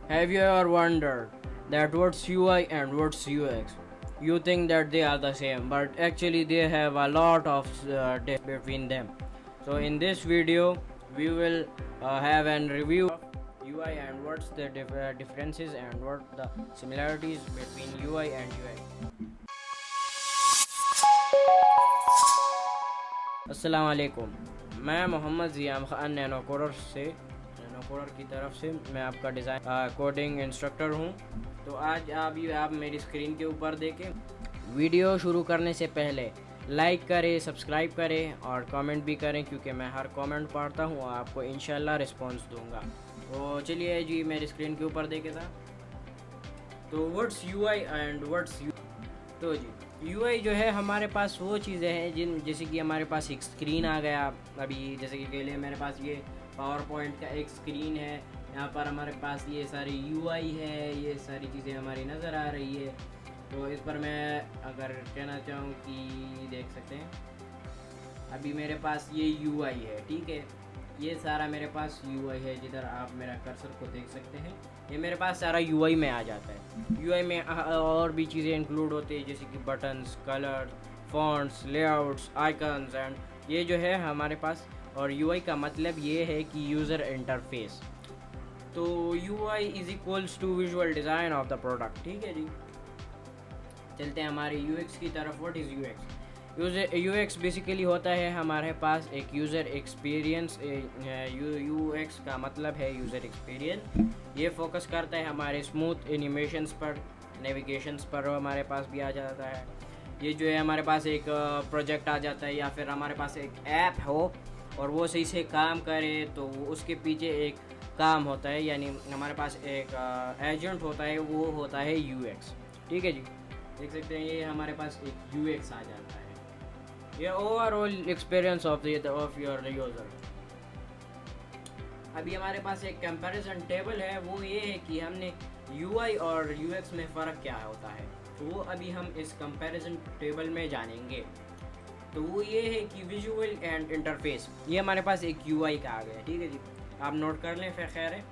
Have you ever wondered that what's UI and what's UX? You think that they are the same, but actually they have a lot of difference between them. So in this video, we will have an review of UI and what's the differences and what the similarities between UI and UX. अस्सलाम वालेकुम, मैं Mohammad ज़ियाम Khan nano coder की तरफ से मैं आपका design coding instructor हूँ। तो आज आप मेरी स्क्रीन के ऊपर देखें। वीडियो शुरू करने से पहले लाइक करें, सब्सक्राइब करें और कमेंट भी करें, क्योंकि मैं हर कमेंट पढ़ता हूँ और आपको इंशाल्लाह रिस्पॉन्स दूँगा। तो चलिए जी, मेरी स्क्रीन के ऊपर देखे था। तो what's UI and what's you तो जी, यूआई जो है हमारे पास वो चीज़ें हैं जैसे कि हमारे पास एक स्क्रीन आ गया। अभी जैसे कि के लिए मेरे पास ये पावर पॉइंट का एक स्क्रीन है, यहाँ पर हमारे पास ये सारी यूआई है, ये सारी चीज़ें हमारी नज़र आ रही है। तो इस पर मैं अगर कहना चाहूँ कि देख सकते हैं, अभी मेरे पास ये यूआई है, ठीक है। ये सारा मेरे पास यूआई है, जिधर आप मेरा कर्सर को देख सकते हैं, ये मेरे पास सारा यूआई में आ जाता है। यूआई में और भी चीज़ें इंक्लूड होती है, जैसे कि buttons, colour, fonts, layouts, icons and ये जो है हमारे पास। और यूआई का मतलब ये है कि यूज़र इंटरफेस। तो UI is equals to visual design of the product, ठीक है जी। चलते हैं हमारे यूएक्स की तरफ। What is UX? UX basically होता है हमारे पास एक यूज़र एक्सपीरियंस। यूएक्स का मतलब है यूज़र एक्सपीरियंस। ये फोकस करता है हमारे स्मूथ एनिमेशंस पर, नेविगेशंस पर हमारे पास भी आ जाता है। ये जो है हमारे पास एक प्रोजेक्ट आ जाता है, या फिर हमारे पास एक ऐप हो और वो सही से काम करे, तो उसके पीछे एक काम होता है, यानी हमारे पास एक एजेंट होता है, वो होता है यूएक्स, ठीक है जी। देख सकते हैं ये हमारे पास एक यूएक्स आ जाता है। ये overall experience of your user. अभी हमारे पास एक कंपैरिजन टेबल है, वो ये है कि हमने यूआई और यूएक्स में फ़र्क क्या होता है। तो वो अभी हम इस कंपैरिजन टेबल में जानेंगे। तो वो ये है कि विजुअल एंड इंटरफेस, ये हमारे पास एक यूआई का आ गया, ठीक है जी, आप नोट कर लें, फिर खैर है।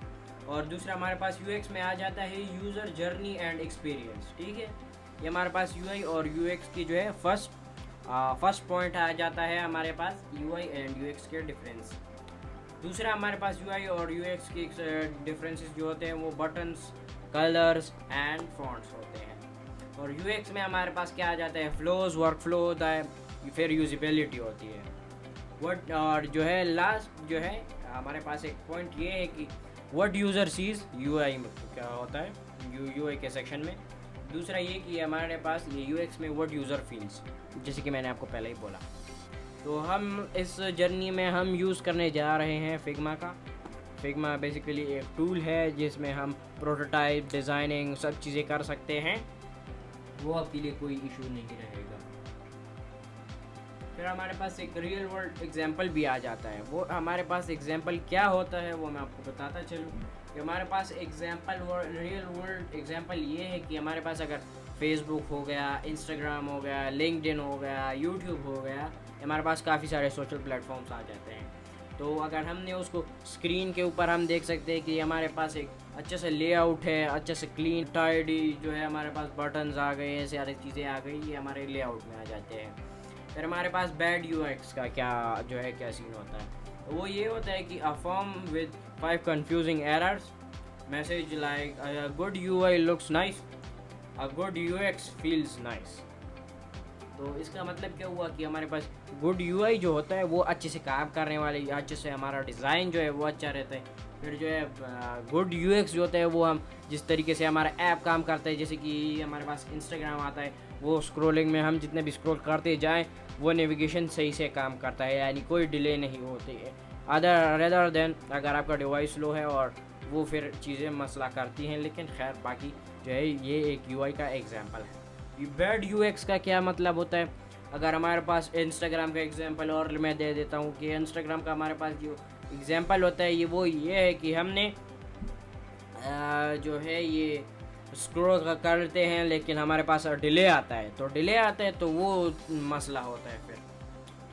और दूसरा हमारे पास यूएक्स में आ जाता है यूज़र जर्नी एंड एक्सपीरियंस, ठीक है। ये हमारे पास यूआई और यूएक्स की जो है फर्स्ट पॉइंट आ जाता है हमारे पास यूआई एंड यूएक्स के डिफरेंस। दूसरा हमारे पास यूआई और यूएक्स की डिफरेंसेस जो होते हैं वो बटन्स, कलर्स एंड फॉन्ट्स होते हैं। और यूएक्स में हमारे पास क्या आ जाता है, फ्लोज, वर्क फ्लो होता है, फिर यूजिबिलिटी होती है। और जो है लास्ट जो है हमारे पास एक पॉइंट ये है कि व्हाट यूज़र सीज यूआई में क्या होता है यूआई के सेक्शन में। दूसरा ये कि हमारे पास ये यूएक्स में व्हाट यूज़र फील्स, जैसे कि मैंने आपको पहले ही बोला। तो हम इस जर्नी में हम यूज़ करने जा रहे हैं फिग्मा का। फिग्मा बेसिकली एक टूल है जिसमें हम प्रोटोटाइप, डिज़ाइनिंग, सब चीज़ें कर सकते हैं। वो आपके लिए कोई इशू नहीं रहेगा। फिर हमारे पास एक रियल वर्ल्ड एग्जांपल भी आ जाता है। वो हमारे पास एग्जांपल क्या होता है वो मैं आपको बताता चलूँ कि हमारे पास रियल वर्ल्ड एग्जांपल ये है कि हमारे पास अगर फेसबुक हो गया, इंस्टाग्राम हो गया, लिंक्डइन हो गया, यूट्यूब हो गया, हमारे पास काफ़ी सारे सोशल प्लेटफॉर्म्स आ जाते हैं। तो अगर हमने उसको स्क्रीन के ऊपर हम देख सकते हैं कि हमारे पास एक अच्छे से लेआउट है, अच्छे से क्लीन टाइडी जो है, हमारे पास बटन्स आ गए, ऐसे सारी चीज़ें आ गई, ये हमारे लेआउट में आ जाते हैं। फिर हमारे पास बैड यूएक्स का क्या सीन होता है, तो वो ये होता है कि a form with 5 confusing errors, message like a good UI looks nice, a good UX feels nice. तो इसका मतलब क्या हुआ कि हमारे पास गुड यूआई जो होता है वो अच्छे से काम करने वाले, अच्छे से हमारा डिज़ाइन जो है वो अच्छा रहता है। फिर जो है गुड यूएक्स जो होता है वो हम जिस तरीके से हमारा ऐप काम करता है, जैसे कि हमारे पास इंस्टाग्राम आता है, वो स्क्रॉलिंग में हम जितने भी स्क्रॉल करते जाएं वो नेविगेशन सही से काम करता है, यानी कोई डिले नहीं होती है। रेदर देन अगर आपका डिवाइस लो है और वो फिर चीज़ें मसला करती हैं। लेकिन खैर बाकी जो है ये एक यूआई का एग्जांपल है। बैड यूएक्स का क्या मतलब होता है, अगर हमारे पास इंस्टाग्राम का एग्जांपल और मैं दे देता हूँ कि इंस्टाग्राम का हमारे पास जो एग्जांपल होता है ये है कि हमने जो है ये स्क्रॉल करते हैं लेकिन हमारे पास डिले आता है, तो वो मसला होता है फिर,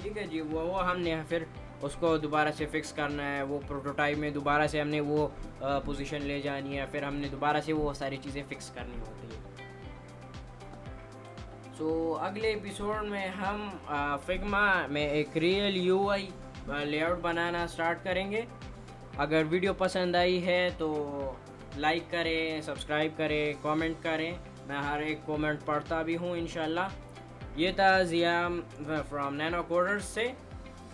ठीक है जी। वो हमने फिर उसको दोबारा से फिक्स करना है, वो प्रोटोटाइप में दोबारा से हमने वो पोजीशन ले जानी है, फिर हमने दोबारा से वो सारी चीज़ें फिक्स करनी होती है। सो अगले एपिसोड में हम फिग्मा में एक रियल यूआई लेआउट बनाना स्टार्ट करेंगे। अगर वीडियो पसंद आई है तो लाइक करें, सब्सक्राइब करें, कमेंट करें, मैं हर एक कमेंट पढ़ता भी हूँ इंशाल्लाह। ये था ज़ियाम फ्रॉम नैनो कोडर्स से,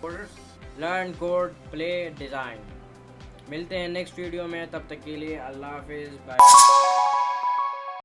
coders learn code play design. मिलते हैं नेक्स्ट वीडियो में, तब तक के लिए अल्लाह हाफिज़, बाय।